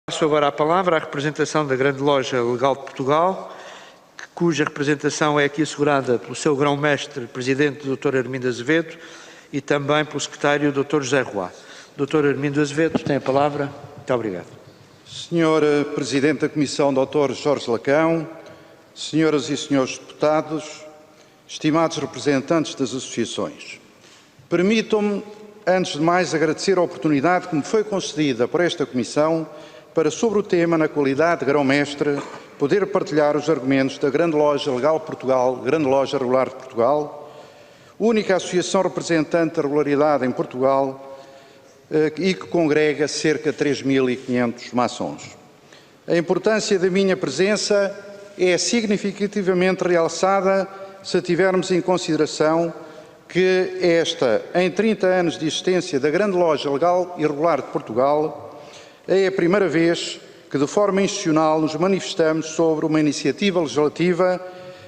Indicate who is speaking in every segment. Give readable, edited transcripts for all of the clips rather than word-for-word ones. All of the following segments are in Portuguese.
Speaker 1: Passo agora a palavra à representação da Grande Loja Legal de Portugal, cuja representação é aqui assegurada pelo seu grão-mestre, presidente, Dr. Armindo Azevedo, e também pelo secretário, Dr. José Roá. Dr. Armindo Azevedo, tem a palavra. Muito obrigado.
Speaker 2: Senhor Presidente da Comissão, Dr. Jorge Lacão, senhoras e senhores deputados, estimados representantes das associações, permitam-me, antes de mais, agradecer a oportunidade que me foi concedida por esta Comissão para, sobre o tema, na qualidade de grão-mestre, poder partilhar os argumentos da Grande Loja Legal de Portugal, Grande Loja Regular de Portugal, única associação representante da regularidade em Portugal e que congrega cerca de 3.500 maçons. A importância da minha presença é significativamente realçada se tivermos em consideração que esta, em 30 anos de existência da Grande Loja Legal e Regular de Portugal, é a primeira vez que, de forma institucional, nos manifestamos sobre uma iniciativa legislativa,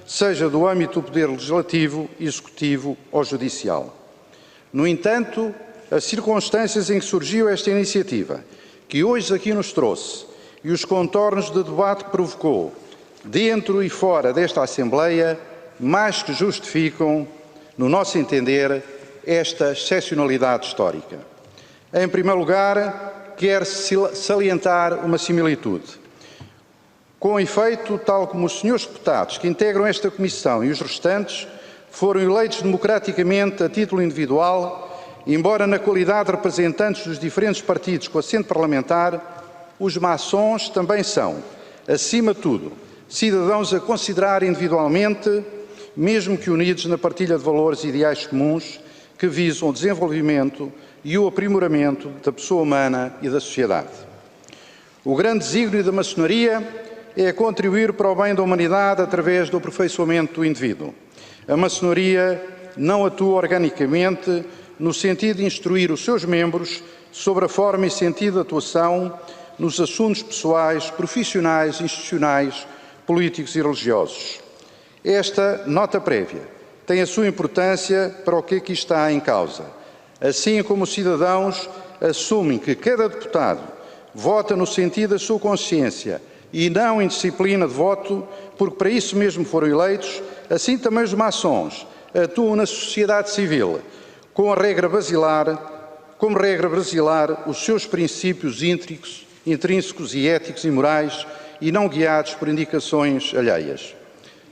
Speaker 2: seja do âmbito do Poder Legislativo, Executivo ou Judicial. No entanto, as circunstâncias em que surgiu esta iniciativa, que hoje aqui nos trouxe, e os contornos de debate que provocou, dentro e fora desta Assembleia, mais que justificam, no nosso entender, esta excepcionalidade histórica. Em primeiro lugar, quero salientar uma similitude. Com efeito, tal como os senhores deputados que integram esta Comissão e os restantes foram eleitos democraticamente a título individual, embora na qualidade de representantes dos diferentes partidos com assento parlamentar, os maçons também são, acima de tudo, cidadãos a considerar individualmente, mesmo que unidos na partilha de valores e ideais comuns que visam o desenvolvimento e o aprimoramento da pessoa humana e da sociedade. O grande desígnio da maçonaria é contribuir para o bem da humanidade através do aperfeiçoamento do indivíduo. A maçonaria não atua organicamente no sentido de instruir os seus membros sobre a forma e sentido de atuação nos assuntos pessoais, profissionais, institucionais, políticos e religiosos. Esta nota prévia tem a sua importância para o que aqui está em causa. Assim como os cidadãos assumem que cada deputado vota no sentido da sua consciência e não em disciplina de voto, porque para isso mesmo foram eleitos, assim também os maçons atuam na sociedade civil, como regra basilar, os seus princípios intrínsecos e éticos e morais e não guiados por indicações alheias.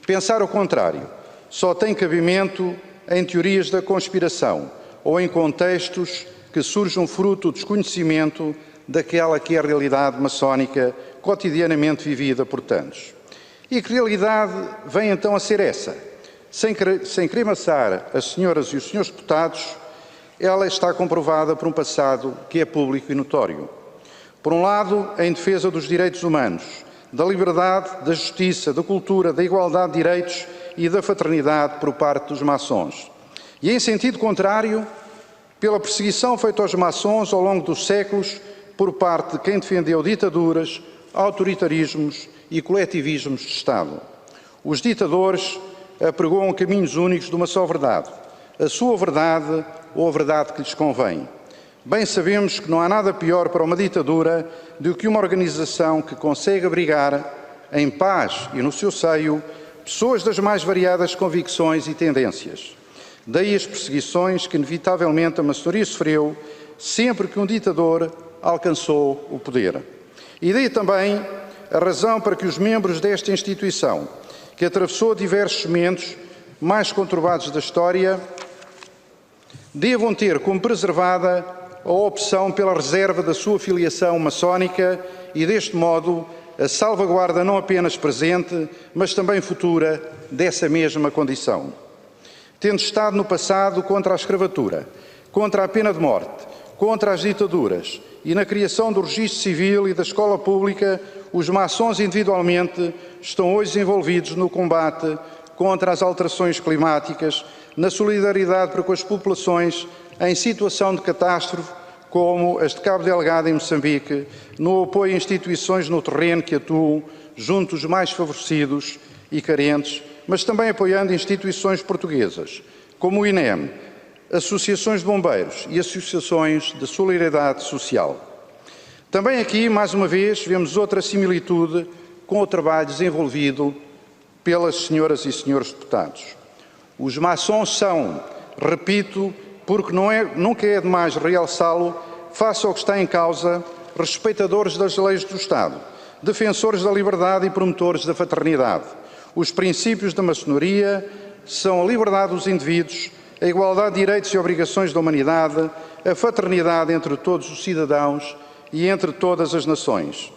Speaker 2: Pensar o contrário só tem cabimento em teorias da conspiração ou em contextos que surjam fruto do desconhecimento daquela que é a realidade maçónica cotidianamente vivida por tantos. E que realidade vem então a ser essa? Sem querer maçar as senhoras e os senhores deputados, ela está comprovada por um passado que é público e notório. Por um lado, em defesa dos direitos humanos, da liberdade, da justiça, da cultura, da igualdade de direitos e da fraternidade por parte dos maçons. E em sentido contrário, pela perseguição feita aos maçons ao longo dos séculos por parte de quem defendeu ditaduras, autoritarismos e coletivismos de Estado. Os ditadores apregoam caminhos únicos de uma só verdade, a sua verdade ou a verdade que lhes convém. Bem sabemos que não há nada pior para uma ditadura do que uma organização que consegue abrigar, em paz e no seu seio, pessoas das mais variadas convicções e tendências. Daí as perseguições que, inevitavelmente, a maçonaria sofreu sempre que um ditador alcançou o poder. E daí também a razão para que os membros desta instituição, que atravessou diversos momentos mais conturbados da história, devam ter como preservada a opção pela reserva da sua filiação maçónica e, deste modo, a salvaguarda não apenas presente, mas também futura dessa mesma condição. Tendo estado no passado contra a escravatura, contra a pena de morte, contra as ditaduras e na criação do registro civil e da escola pública, os maçons individualmente estão hoje envolvidos no combate contra as alterações climáticas, na solidariedade para com as populações em situação de catástrofe, como as de Cabo Delgado em Moçambique, no apoio a instituições no terreno que atuam junto dos mais favorecidos e carentes, mas também apoiando instituições portuguesas, como o INEM, associações de bombeiros e associações de solidariedade social. Também aqui, mais uma vez, vemos outra similitude com o trabalho desenvolvido pelas senhoras e senhores deputados. Os maçons são, repito, porque nunca é demais realçá-lo, face ao que está em causa, respeitadores das leis do Estado, defensores da liberdade e promotores da fraternidade. Os princípios da maçonaria são a liberdade dos indivíduos, a igualdade de direitos e obrigações da humanidade, a fraternidade entre todos os cidadãos e entre todas as nações.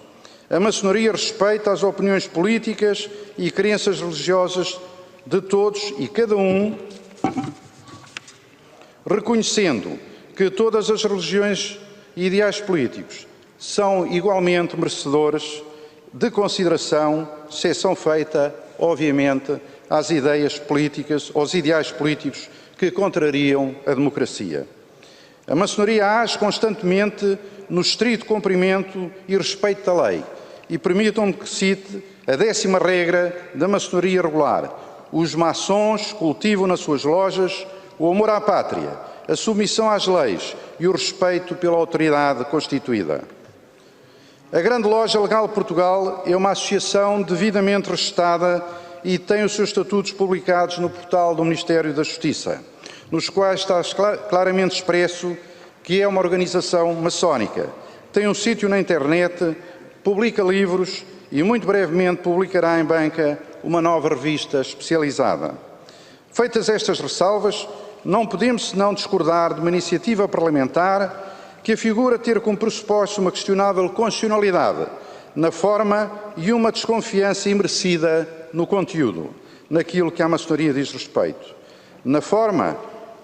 Speaker 2: A maçonaria respeita as opiniões políticas e crenças religiosas de todos e cada um, reconhecendo que todas as religiões e ideais políticos são igualmente merecedores de consideração, exceção feita, obviamente, às ideias políticas, aos ideais políticos que contrariam a democracia. A maçonaria age constantemente no estrito cumprimento e respeito da lei. E permitam-me que cite a 10ª regra da maçonaria regular. Os maçons cultivam nas suas lojas o amor à pátria, a submissão às leis e o respeito pela autoridade constituída. A Grande Loja Legal de Portugal é uma associação devidamente registada e tem os seus estatutos publicados no portal do Ministério da Justiça, nos quais está claramente expresso que é uma organização maçónica. Tem um sítio na internet, publica livros e muito brevemente publicará em banca uma nova revista especializada. Feitas estas ressalvas, não podemos senão discordar de uma iniciativa parlamentar que afigura ter como pressuposto uma questionável constitucionalidade na forma e uma desconfiança imerecida no conteúdo, naquilo que a maçonaria diz respeito. Na forma,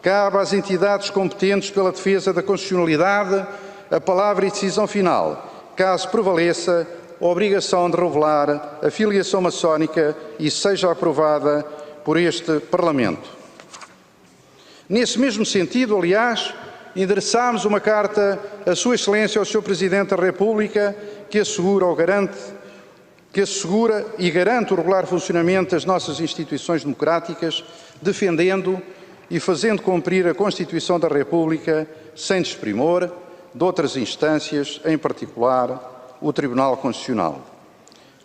Speaker 2: cabe às entidades competentes pela defesa da constitucionalidade a palavra e decisão final, caso prevaleça a obrigação de revelar a filiação maçónica e seja aprovada por este Parlamento. Nesse mesmo sentido, aliás, endereçámos uma carta a Sua Excelência, ao Sr. Presidente da República, que assegura e garante o regular funcionamento das nossas instituições democráticas, defendendo e fazendo cumprir a Constituição da República sem desprimor de outras instâncias, em particular o Tribunal Constitucional.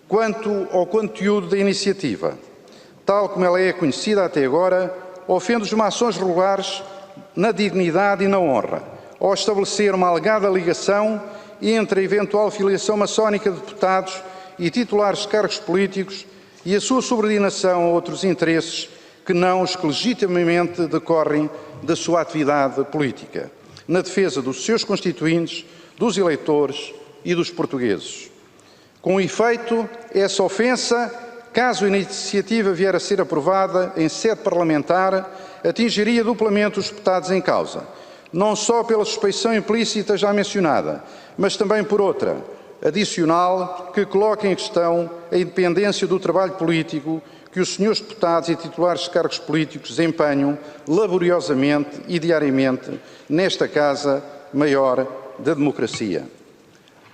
Speaker 2: Quanto ao conteúdo da iniciativa, tal como ela é conhecida até agora, ofende os maçons regulares na dignidade e na honra, ao estabelecer uma alegada ligação entre a eventual filiação maçónica de deputados e titulares de cargos políticos e a sua subordinação a outros interesses que não os que legitimamente decorrem da sua atividade política, na defesa dos seus constituintes, dos eleitores e dos portugueses. Com efeito, essa ofensa, caso a iniciativa vier a ser aprovada em sede parlamentar, atingiria duplamente os deputados em causa, não só pela suspeição implícita já mencionada, mas também por outra, adicional, que coloca em questão a independência do trabalho político que os senhores deputados e titulares de cargos políticos desempenham laboriosamente e diariamente nesta Casa Maior da Democracia.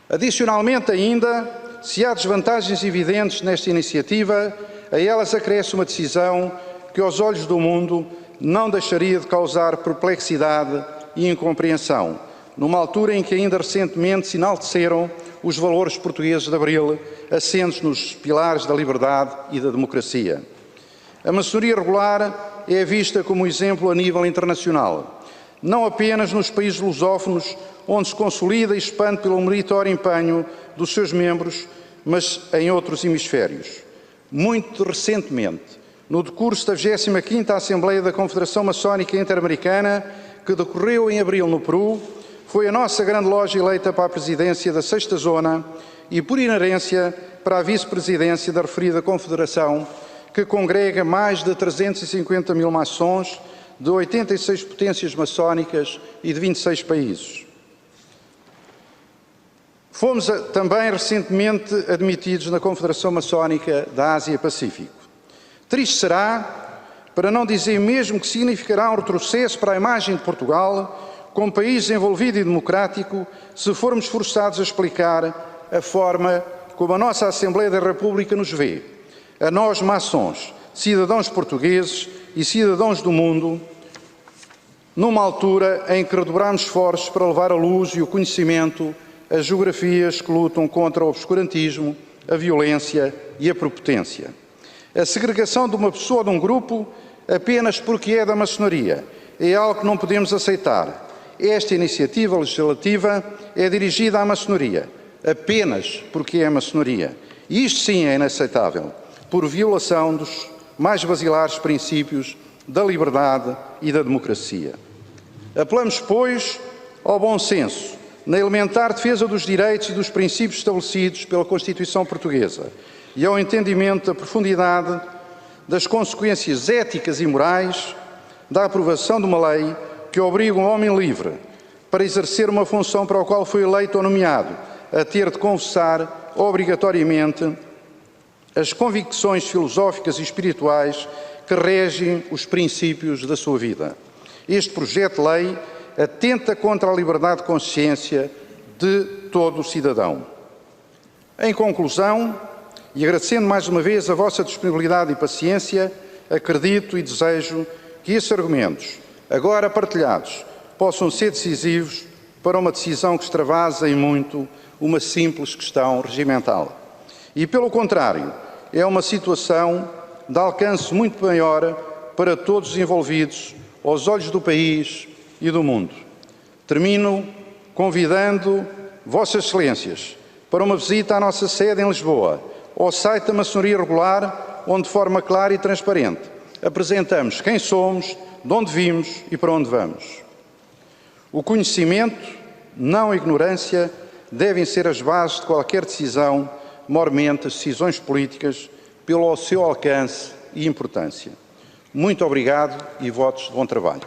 Speaker 2: Adicionalmente ainda, se há desvantagens evidentes nesta iniciativa, a elas acresce uma decisão que, aos olhos do mundo, não deixaria de causar perplexidade e incompreensão, numa altura em que ainda recentemente se enalteceram os valores portugueses de Abril, assentes nos pilares da liberdade e da democracia. A maçonaria regular é vista como exemplo a nível internacional, não apenas nos países lusófonos, onde se consolida e expande pelo meritório empenho dos seus membros, mas em outros hemisférios. Muito recentemente, no decurso da 25ª Assembleia da Confederação Maçónica Interamericana, que decorreu em abril no Peru, foi a nossa Grande Loja eleita para a presidência da 6ª Zona e, por inerência, para a vice-presidência da referida Confederação, que congrega mais de 350 mil maçons de 86 potências maçónicas e de 26 países. Fomos também recentemente admitidos na Confederação Maçónica da Ásia-Pacífico. Triste será, para não dizer mesmo que significará um retrocesso para a imagem de Portugal, como país desenvolvido e democrático, se formos forçados a explicar a forma como a nossa Assembleia da República nos vê, a nós maçons, cidadãos portugueses e cidadãos do mundo, numa altura em que redobramos esforços para levar a luz e o conhecimento as geografias que lutam contra o obscurantismo, a violência e a prepotência. A segregação de uma pessoa ou de um grupo apenas porque é da maçonaria é algo que não podemos aceitar. Esta iniciativa legislativa é dirigida à maçonaria, apenas porque é a maçonaria. E isto sim é inaceitável, por violação dos mais basilares princípios da liberdade e da democracia. Apelamos, pois, ao bom senso, na elementar defesa dos direitos e dos princípios estabelecidos pela Constituição Portuguesa e ao entendimento da profundidade das consequências éticas e morais da aprovação de uma lei que obriga um homem livre, para exercer uma função para a qual foi eleito ou nomeado, a ter de confessar obrigatoriamente as convicções filosóficas e espirituais que regem os princípios da sua vida. Este projeto de lei atenta contra a liberdade de consciência de todo o cidadão. Em conclusão, e agradecendo mais uma vez a vossa disponibilidade e paciência, acredito e desejo que esses argumentos, agora partilhados, possam ser decisivos para uma decisão que extravasa em muito uma simples questão regimental. E, pelo contrário, é uma situação de alcance muito maior para todos os envolvidos, aos olhos do país e do mundo. Termino convidando Vossas Excelências para uma visita à nossa sede em Lisboa, ao site da Maçonaria Regular, onde de forma clara e transparente apresentamos quem somos, de onde vimos e para onde vamos. O conhecimento, não a ignorância, devem ser as bases de qualquer decisão, mormente as decisões políticas, pelo seu alcance e importância. Muito obrigado e votos de bom trabalho.